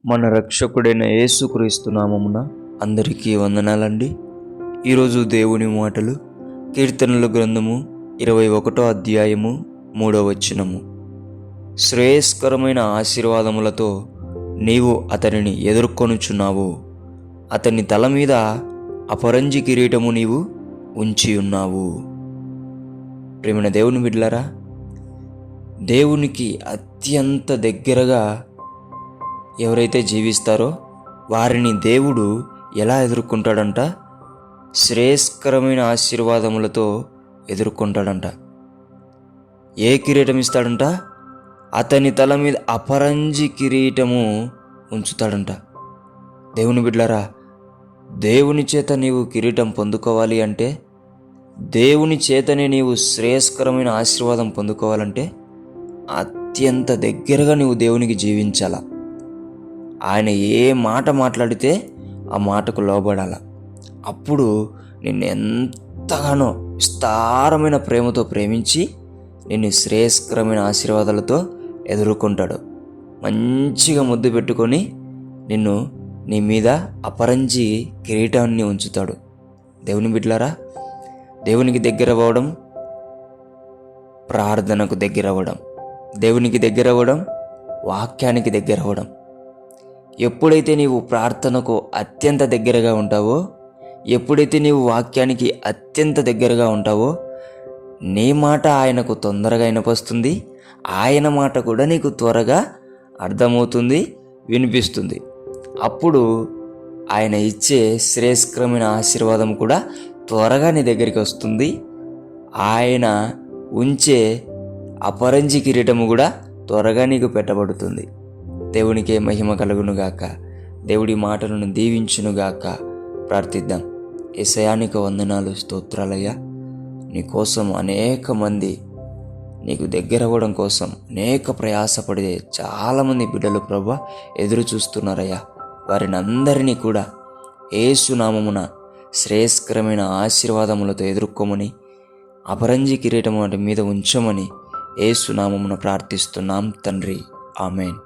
మన రక్షకుడైన యేసుక్రీస్తు నామమున అందరికీ వందనాలండి. ఈరోజు దేవుని మాటలు కీర్తనల గ్రంథము 21వ అధ్యాయము 3వ వచనము. శ్రేయస్కరమైన ఆశీర్వాదములతో నీవు అతనిని ఎదుర్కొనుచున్నావు, అతని తల మీద అపరంజి కిరీటము నీవు ఉంచి ఉన్నావు. ప్రేమైన దేవుని బిడ్డలారా, దేవునికి అత్యంత దగ్గరగా ఎవరైతే జీవిస్తారో వారిని దేవుడు ఎలా ఎదుర్కొంటాడంట? శ్రేయస్కరమైన ఆశీర్వాదములతో ఎదుర్కొంటాడంట. ఏ కిరీటం ఇస్తాడంట? అతని తల మీద అపరంజి కిరీటము ఉంచుతాడంట. దేవుని బిడ్డలారా, దేవుని చేత నీవు కిరీటం పొందుకోవాలి అంటే, దేవుని చేతనే నీవు శ్రేయస్కరమైన ఆశీర్వాదం పొందుకోవాలంటే అత్యంత దగ్గరగా నీవు దేవునికి జీవించాల. ఆయన ఏ మాట మాట్లాడితే ఆ మాటకు లోబడాల. అప్పుడు నిన్ను ఎంతగానో విస్తారమైన ప్రేమతో ప్రేమించి నిన్ను శ్రేయస్కరమైన ఆశీర్వాదాలతో ఎదుర్కొంటాడు. మంచిగా ముద్దు పెట్టుకొని నిన్ను నీ మీద అపరంజి కిరీటాన్ని ఉంచుతాడు. దేవుని బిడ్డలారా, దేవునికి దగ్గర అవ్వడం, ప్రార్థనకు దగ్గర అవ్వడం, దేవునికి దగ్గర అవ్వడం, వాక్యానికి దగ్గర అవ్వడం. ఎప్పుడైతే నీవు ప్రార్థనకు అత్యంత దగ్గరగా ఉంటావో, ఎప్పుడైతే నీవు వాక్యానికి అత్యంత దగ్గరగా ఉంటావో, నీ మాట ఆయనకు తొందరగా వినపస్తుంది, ఆయన మాట కూడా నీకు త్వరగా అర్థమవుతుంది, వినిపిస్తుంది. అప్పుడు ఆయన ఇచ్చే శ్రేయస్కరమైన ఆశీర్వాదం కూడా త్వరగా నీ దగ్గరికి వస్తుంది. ఆయన ఉంచే అపరంజి కిరీటము కూడా త్వరగా నీకు పెట్టబడుతుంది. దేవునికే మహిమ కలుగునుగాక. దేవుడి మాటలను దీవించునుగాక. ప్రార్థిద్దాం. యేసయ్యానికి వందనాలు, స్తోత్రాలయ్యా. నీ కోసం అనేక మంది నీకు దగ్గర అవ్వడం కోసం అనేక ప్రయాసపడే చాలామంది బిడ్డలు ప్రభువా ఎదురు చూస్తున్నారయ్యా. వారిని అందరినీ కూడా యేసు నామమున శ్రేయస్కరమైన ఆశీర్వాదములతో ఎదుర్కోమని, అపరంజి కిరీటం వాటి మీద ఉంచమని యేసు నామమున ప్రార్థిస్తున్నాం తండ్రి. ఆమెన్.